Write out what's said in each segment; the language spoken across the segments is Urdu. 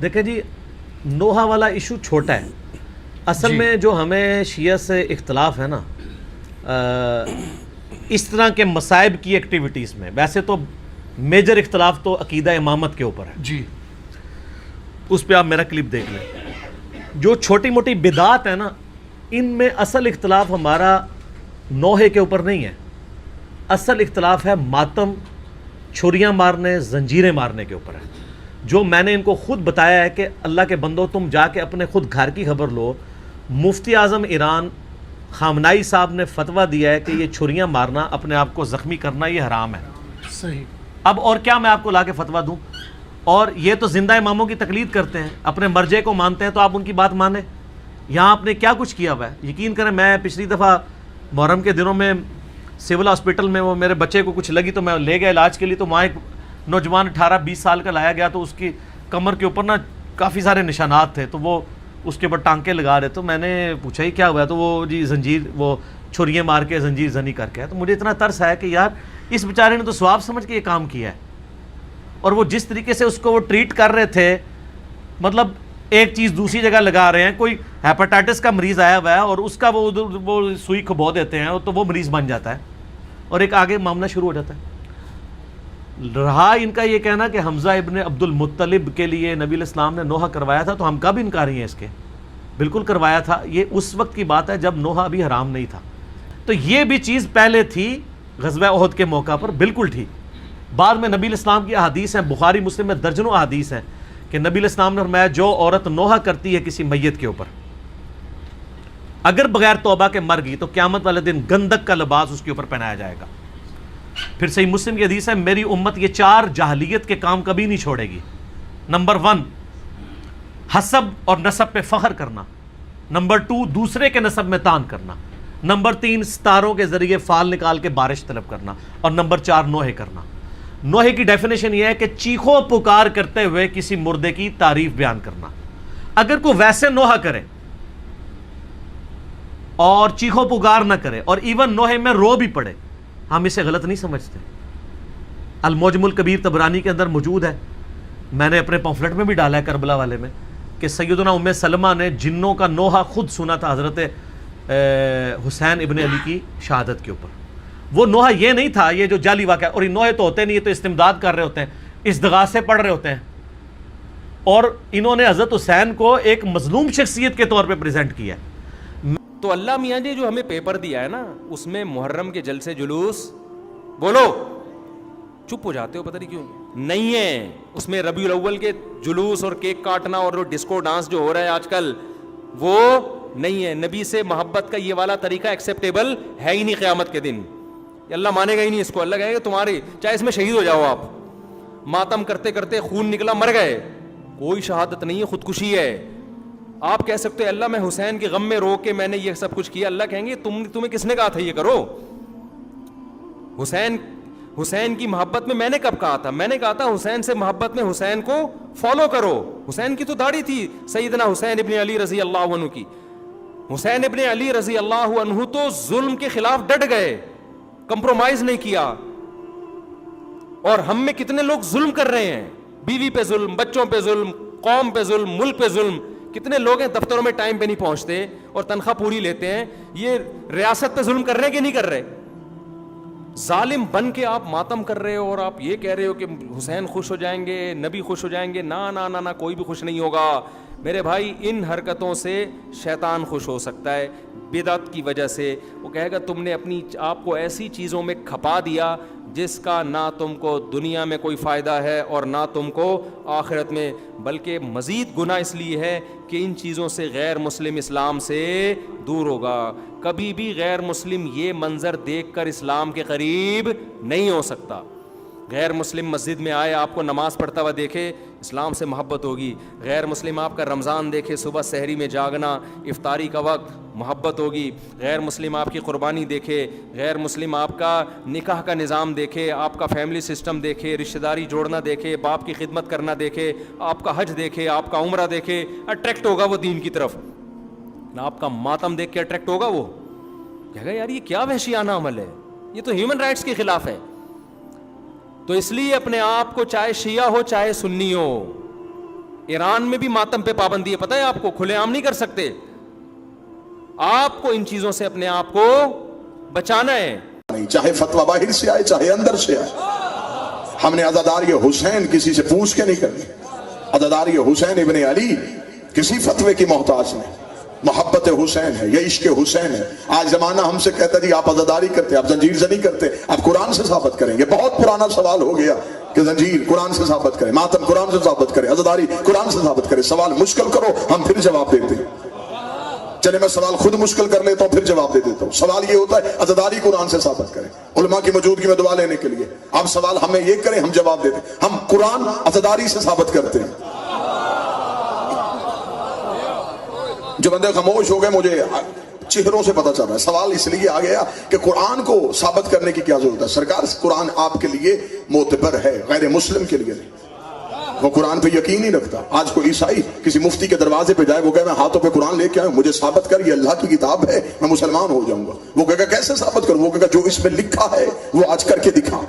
دیکھیں جی، نوحہ والا ایشو چھوٹا ہے اصل میں. جو ہمیں شیعہ سے اختلاف ہے نا اس طرح کے مصائب کی ایکٹیویٹیز میں، ویسے تو میجر اختلاف تو عقیدہ امامت کے اوپر ہے جی، اس پہ آپ میرا کلپ دیکھ لیں. جو چھوٹی موٹی بدعات ہیں نا، ان میں اصل اختلاف ہمارا نوحے کے اوپر نہیں ہے. اصل اختلاف ہے ماتم، چھریاں مارنے، زنجیریں مارنے کے اوپر ہے. جو میں نے ان کو خود بتایا ہے کہ اللہ کے بندو تم جا کے اپنے خود گھر کی خبر لو. مفتی اعظم ایران خامنائی صاحب نے فتویٰ دیا ہے کہ یہ چھریاں مارنا، اپنے آپ کو زخمی کرنا، یہ حرام ہے. صحیح. اب اور کیا میں آپ کو لا کے فتویٰ دوں؟ اور یہ تو زندہ اماموں کی تقلید کرتے ہیں، اپنے مرجع کو مانتے ہیں، تو آپ ان کی بات مانیں. یہاں آپ نے کیا کچھ کیا ہوا ہے. یقین کریں، میں پچھلی دفعہ محرم کے دنوں میں سول ہاسپٹل میں وہ میرے بچے کو کچھ لگی تو میں لے گیا علاج کے لیے. تو وہاں ایک نوجوان 18-20 سال کا لایا گیا، تو اس کی کمر کے اوپر نا کافی سارے نشانات تھے، تو وہ اس کے اوپر ٹانکے لگا رہے. تو میں نے پوچھا ہی کیا ہوا ہے، تو وہ جی زنجیر، وہ چھریاں مار کے زنجیر زنی کر کے. تو مجھے اتنا ترس ہے کہ یار اس بیچارے نے تو ثواب سمجھ کے یہ کام کیا ہے. اور وہ جس طریقے سے اس کو وہ ٹریٹ کر رہے تھے، مطلب ایک چیز دوسری جگہ لگا رہے ہیں. کوئی ہیپاٹائٹس کا مریض آیا ہوا ہے اور اس کا وہ سوئی کھبو دیتے ہیں تو وہ مریض بن جاتا ہے اور ایک آگے معاملہ شروع ہو جاتا ہے. رہا ان کا یہ کہنا کہ حمزہ ابن عبد المطلب کے لیے نبی علیہ السلام نے نوحہ کروایا تھا، تو ہم کب انکاری ہیں اس کے؟ بالکل کروایا تھا. یہ اس وقت کی بات ہے جب نوحہ ابھی حرام نہیں تھا. تو یہ بھی چیز پہلے تھی غزوہ احد کے موقع پر، بالکل تھی. بعد میں نبی علیہ السلام کی احادیث ہیں، بخاری مسلم میں درجنوں احادیث ہیں کہ نبی علیہ السلام نے فرمایا جو عورت نوحہ کرتی ہے کسی میت کے اوپر، اگر بغیر توبہ کے مر گئی تو قیامت والے دن گندک کا لباس اس کے اوپر پہنایا جائے گا. پھر صحیح مسلم کی حدیث ہے میری امت یہ 4 جاہلیت کے کام کبھی نہیں چھوڑے گی. نمبر 1 حسب اور نسب پہ فخر کرنا. نمبر 2 دوسرے کے نسب میں تان کرنا. نمبر 3 ستاروں کے ذریعے فال نکال کے بارش طلب کرنا. اور نمبر 4 نوحے کرنا. نوحے کی ڈیفینیشن یہ ہے کہ چیخو پکار کرتے ہوئے کسی مردے کی تعریف بیان کرنا. اگر کوئی ویسے نوحہ کرے اور چیخو پکار نہ کرے اور ایون نوحے میں رو بھی پڑے، ہم اسے غلط نہیں سمجھتے. المعجم الکبیر طبرانی کے اندر موجود ہے، میں نے اپنے پمفلٹ میں بھی ڈالا ہے کربلا والے میں، کہ سیدنا ام سلمہ نے جنوں کا نوحہ خود سنا تھا حضرت حسین ابن علی کی شہادت کے اوپر. وہ نوحہ یہ نہیں تھا یہ جو جعلی واقعہ، اور یہ نوحے تو ہوتے نہیں، یہ تو استمداد کر رہے ہوتے ہیں، استغاثے پڑھ رہے ہوتے ہیں. اور انہوں نے حضرت حسین کو ایک مظلوم شخصیت کے طور پہ پریزنٹ کیا ہے. تو اللہ میاں جی جو ہمیں پیپر دیا ہے نا، اس میں محرم کے جلسے جلوس، بولو چپ ہو جاتے ہو پتہ نہیں کیوں، نہیں ہے. اس میں ربیع الاول کے جلوس اور کیک کاٹنا اور ڈسکو ڈانس جو ہو رہا ہے آج کل، وہ نہیں ہے. نبی سے محبت کا یہ والا طریقہ ایکسیپٹیبل ہے ہی نہیں قیامت کے دن. اللہ مانے گا ہی نہیں اس کو. اللہ کہے گا تمہاری چاہے اس میں شہید ہو جاؤ، آپ ماتم کرتے کرتے خون نکلا مر گئے، کوئی شہادت نہیں ہے، خودکشی ہے. آپ کہہ سکتے اللہ میں حسین کے غم میں رو کے میں نے یہ سب کچھ کیا. اللہ کہیں گے تمہیں کس نے کہا تھا یہ کرو؟ حسین کی محبت میں نے کب کہا تھا؟ میں نے کہا تھا حسین سے محبت میں حسین کو فالو کرو. حسین کی تو داڑھی تھی سیدنا حسین ابن علی رضی اللہ عنہ کی. حسین ابن علی رضی اللہ عنہ تو ظلم کے خلاف ڈٹ گئے، کمپرومائز نہیں کیا. اور ہم میں کتنے لوگ ظلم کر رہے ہیں، بیوی پہ ظلم، بچوں پہ ظلم، قوم پہ ظلم، ملک پہ ظلم. کتنے لوگ ہیں دفتروں میں ٹائم پہ نہیں پہنچتے اور تنخواہ پوری لیتے ہیں. یہ ریاست پہ ظلم کر رہے ہیں کہ نہیں کر رہے؟ ظالم بن کے آپ ماتم کر رہے ہو اور آپ یہ کہہ رہے ہو کہ حسین خوش ہو جائیں گے، نبی خوش ہو جائیں گے. نا نا نا نا، کوئی بھی خوش نہیں ہوگا میرے بھائی. ان حرکتوں سے شیطان خوش ہو سکتا ہے بدعت کی وجہ سے. وہ کہے گا تم نے اپنی آپ کو ایسی چیزوں میں کھپا دیا جس کا نہ تم کو دنیا میں کوئی فائدہ ہے اور نہ تم کو آخرت میں، بلکہ مزید گناہ اس لیے ہے کہ ان چیزوں سے غیر مسلم اسلام سے دور ہوگا. کبھی بھی غیر مسلم یہ منظر دیکھ کر اسلام کے قریب نہیں ہو سکتا. غیر مسلم مسجد میں آئے آپ کو نماز پڑھتا ہوا دیکھے، اسلام سے محبت ہوگی. غیر مسلم آپ کا رمضان دیکھے، صبح سحری میں جاگنا، افطاری کا وقت، محبت ہوگی. غیر مسلم آپ کی قربانی دیکھے، غیر مسلم آپ کا نکاح کا نظام دیکھے، آپ کا فیملی سسٹم دیکھے، رشتہ داری جوڑنا دیکھے، باپ کی خدمت کرنا دیکھے، آپ کا حج دیکھے، آپ کا عمرہ دیکھے، اٹریکٹ ہوگا وہ دین کی طرف. نہ آپ کا ماتم دیکھ کے اٹریکٹ ہوگا، وہ کہے گا یار یہ کیا وحشیانہ عمل ہے، یہ تو ہیومن رائٹس کے خلاف ہے. تو اس لیے اپنے آپ کو چاہے شیعہ ہو چاہے سنی ہو، ایران میں بھی ماتم پہ پابندی ہے, پتہ ہے آپ کو, کھلے عام نہیں کر سکتے. آپ کو ان چیزوں سے اپنے آپ کو بچانا ہے, چاہے فتویٰ باہر سے آئے چاہے اندر سے آئے. ہم نے عزاداری حسین کسی سے پوچھ کے نہیں کرنی. عزاداری حسین ابن علی کسی فتوے کی محتاج نہیں. محبت حسین ہے, یہ عشق حسین ہے. آج زمانہ ہم سے کہتا جی آپ عزاداری کرتے, آپ زنجیر سے نہیں کرتے, آپ قرآن سے ثابت کریں. یہ بہت پرانا سوال ہو گیا کہ زنجیر قرآن سے ثابت کریں, ماتم قرآن سے ثابت کریں, عزاداری قرآن سے ثابت کریں. سوال مشکل کرو, ہم پھر جواب دیتے ہیں. چلے میں سوال خود مشکل کر لیتا ہوں, پھر جواب دے دیتا ہوں. سوال یہ ہوتا ہے عزاداری قرآن سے ثابت کریں, علماء کی موجودگی میں دعا لینے کے لیے. آپ سوال ہمیں یہ کریں, ہم جواب دیتے ہیں. ہم قرآن عزاداری سے ثابت کرتے ہیں. جو بندے خاموش ہو گئے, مجھے چہروں سے پتا چل رہا ہے. سوال اس لیے آ گیا کہ قرآن کو ثابت کرنے کی کیا ضرورت ہے. سرکار قرآن آپ کے لیے معتبر ہے, غیر مسلم کے لیے نہیں. وہ قرآن پہ یقین نہیں رکھتا. آج کوئی عیسائی کسی مفتی کے دروازے پہ جائے, وہ کہے میں ہاتھوں پہ قرآن لے کے آؤں, مجھے ثابت کر یہ اللہ کی کتاب ہے, میں مسلمان ہو جاؤں گا. وہ کہے گا کیسے ثابت کروں؟ وہ کہے گا جو اس میں لکھا ہے وہ آج کر کے دکھا.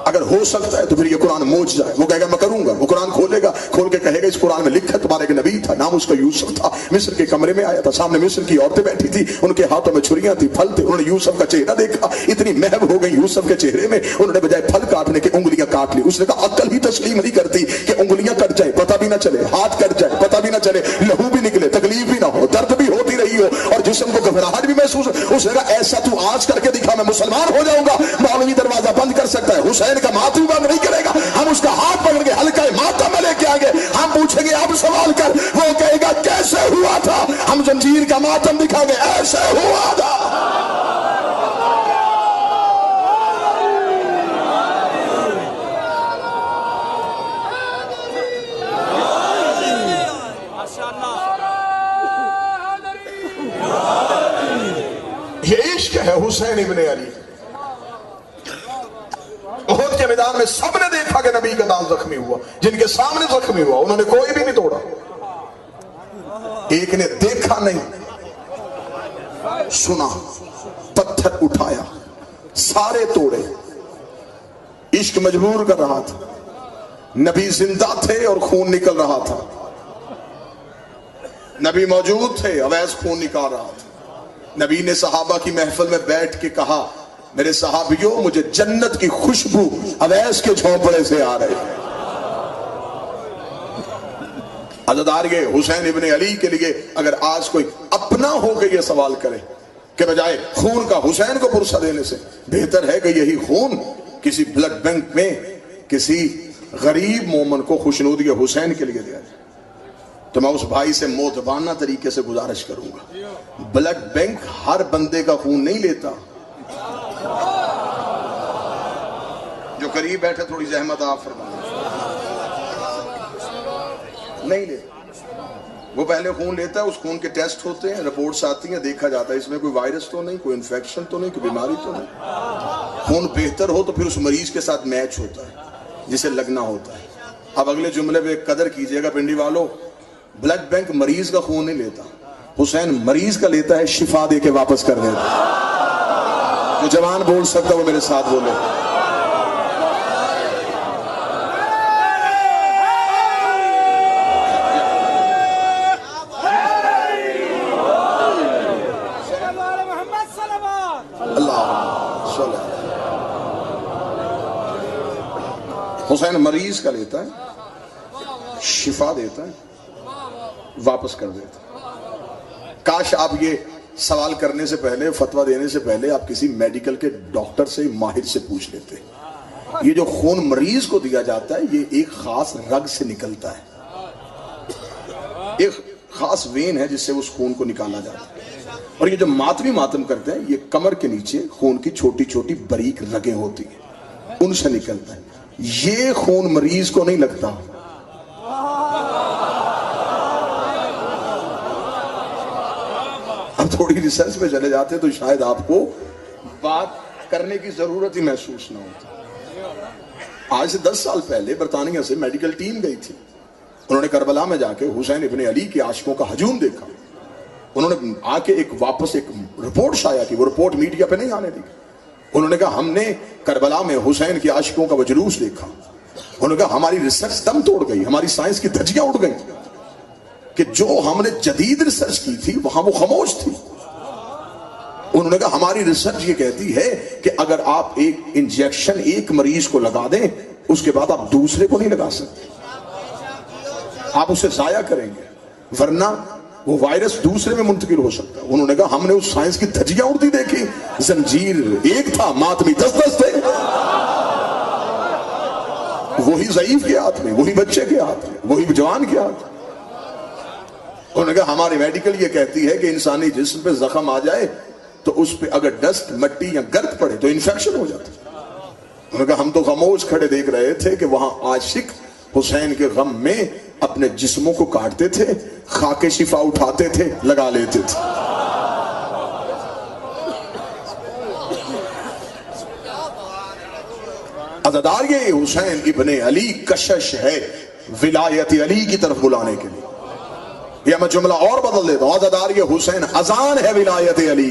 اگر ہو سکتا ہے تو پھر یہ قرآن موج جائے. وہ کہے گا میں کروں گا. وہ قرآن کھولے گا, کھول کے کہے گا اس قرآن میں لکھا ہے تمہارا ایک نبی تھا, نام اس کا یوسف تھا, مصر کے کمرے میں آیا تھا, سامنے مصر کی عورتیں بیٹھی تھی, ان کے ہاتھوں میں چھریاں تھی, پھل تھے, انہوں نے یوسف کا چہرہ دیکھا, اتنی محب ہو گئی یوسف کے چہرے میں, انہوں نے بجائے پھل کاٹنے کے انگلیاں کاٹ لی. اس نے کہا عقل ہی تسلیم نہیں کرتی کہ انگلیاں کٹ جائے پتہ بھی نہ چلے, ہاتھ کٹ جائے پتہ بھی نہ چلے, لہو بھی نکلے تکلیف بھی نہ ہو, درد بھی ہوتی رہی ہو اور جسم کو گھبراہٹ بھی محسوس. اس نے کہا ایسا تو آج کر کے دکھا, میں مسلمان ہو جاؤں گا. مولوی دروازہ بند کر سکتا ہے, حسین کا ماتم بند نہیں کرے گا. ہم اس کا ہاتھ پکڑ کے ہلکا ماتم میں لے کے آئیں گے. ہم پوچھیں گے اب سوال کر, وہ کہے گا کیسے ہوا تھا. ہم زنجیر کا ماتم دکھائیں گے, ایسے ہوا تھا. یہ عشق ہے حسین ابن علی. احد کے میدان میں سب نے دیکھا کہ نبی کا دان زخمی ہوا, جن کے سامنے زخمی ہوا انہوں نے کوئی بھی نہیں توڑا. ایک نے دیکھا نہیں, سنا, پتھر اٹھایا, سارے توڑے. عشق مجبور کر رہا تھا. نبی زندہ تھے اور خون نکل رہا تھا. نبی موجود تھے, اویس خون نکال رہا تھا. نبی نے صحابہ کی محفل میں بیٹھ کے کہا میرے صحابیوں مجھے جنت کی خوشبو اویس کے جھونپڑے سے آ رہے ہیں. عزاداری حسین ابن علی کے لیے اگر آج کوئی اپنا ہو کے یہ سوال کرے کہ بجائے خون کا حسین کو پرسہ دینے سے بہتر ہے کہ یہی خون کسی بلڈ بینک میں کسی غریب مومن کو خوشنودی حسین کے لیے دیا جائے, تو میں اس بھائی سے موتبانہ طریقے سے گزارش کروں گا. بلڈ بینک ہر بندے کا خون نہیں لیتا. جو قریب بیٹھے تھوڑی زحمت آپ فرمائیں, نہیں لیتا. وہ پہلے خون لیتا ہے, اس خون کے ٹیسٹ ہوتے ہیں, رپورٹس آتی ہیں, دیکھا جاتا ہے اس میں کوئی وائرس تو نہیں, کوئی انفیکشن تو نہیں, کوئی بیماری تو نہیں. خون بہتر ہو تو پھر اس مریض کے ساتھ میچ ہوتا ہے جسے لگنا ہوتا ہے. اب اگلے جملے پہ قدر کیجئے گا پنڈی والوں, بلڈ بینک مریض کا خون نہیں لیتا, حسین مریض کا لیتا ہے, شفا دے کے واپس کر دیتا. جو جوان بول سکتا وہ میرے ساتھ بولے. حسین مریض کا لیتا ہے, شفا دیتا ہے, واپس کر دیتا. کاش آپ یہ سوال کرنے سے پہلے, فتویٰ دینے سے پہلے آپ کسی میڈیکل کے ڈاکٹر سے, ماہر سے پوچھ لیتے. یہ جو خون مریض کو دیا جاتا ہے یہ ایک خاص رگ سے نکلتا ہے, ایک خاص وین ہے جس سے اس خون کو نکالا جاتا ہے. اور یہ جو ماتمی ماتم کرتے ہیں یہ کمر کے نیچے خون کی چھوٹی چھوٹی باریک رگیں ہوتی ہیں, ان سے نکلتا ہے. یہ خون مریض کو نہیں لگتا. اب تھوڑی ریسرچ میں چلے جاتے تو شاید آپ کو بات کرنے کی ضرورت ہی محسوس نہ ہوتی. آج سے 10 سال پہلے برطانیہ سے میڈیکل ٹیم گئی تھی. انہوں نے کربلا میں جا کے حسین ابن علی کے عاشقوں کا ہجوم دیکھا. انہوں نے آ کے واپس ایک رپورٹ شائع کی, وہ رپورٹ میڈیا پہ نہیں آنے دی. انہوں نے کہا ہم نے کربلا میں حسین کے عاشقوں کا وہ جلوس دیکھا, انہوں نے کہا ہماری ریسرچ دم توڑ گئی, ہماری سائنس کی دھجیاں اڑ گئی کہ جو ہم نے جدید ریسرچ کی تھی وہاں وہ خاموش تھی. انہوں نے کہا ہماری ریسرچ یہ کہتی ہے کہ اگر آپ ایک انجیکشن ایک مریض کو لگا دیں اس کے بعد آپ دوسرے کو نہیں لگا سکتے, آپ اسے ضائع کریں گے, ورنہ وہ وائرس دوسرے میں منتقل ہو سکتا ہے. انہوں نے کہا ہم نے اس سائنس کی دھجیاں اڑتی دیکھی, زنجیر ایک تھا, ماتمی 10 تھے, وہی ضعیف کے ہاتھ میں, وہی بچے کے ہاتھ میں, وہی جوان کے ہاتھ میں. انہوں نے کہا ہماری میڈیکل یہ کہتی ہے کہ انسانی جسم پہ زخم آ جائے تو اس پہ اگر ڈسٹ, مٹی یا گرد پڑے تو انفیکشن ہو جاتا ہے. انہوں نے کہا ہم تو خاموش کھڑے دیکھ رہے تھے کہ وہاں عاشق حسین کے غم میں اپنے جسموں کو کاٹتے تھے, خاک شفا اٹھاتے تھے, لگا لیتے تھے. عزادار یہ حسین ابن علی کشش ہے ولایت علی کی طرف بلانے کے لیے. یا میں جملہ اور بدل دیتا ہوں, عزادار یہ حسین اذان ہے ولایت علی.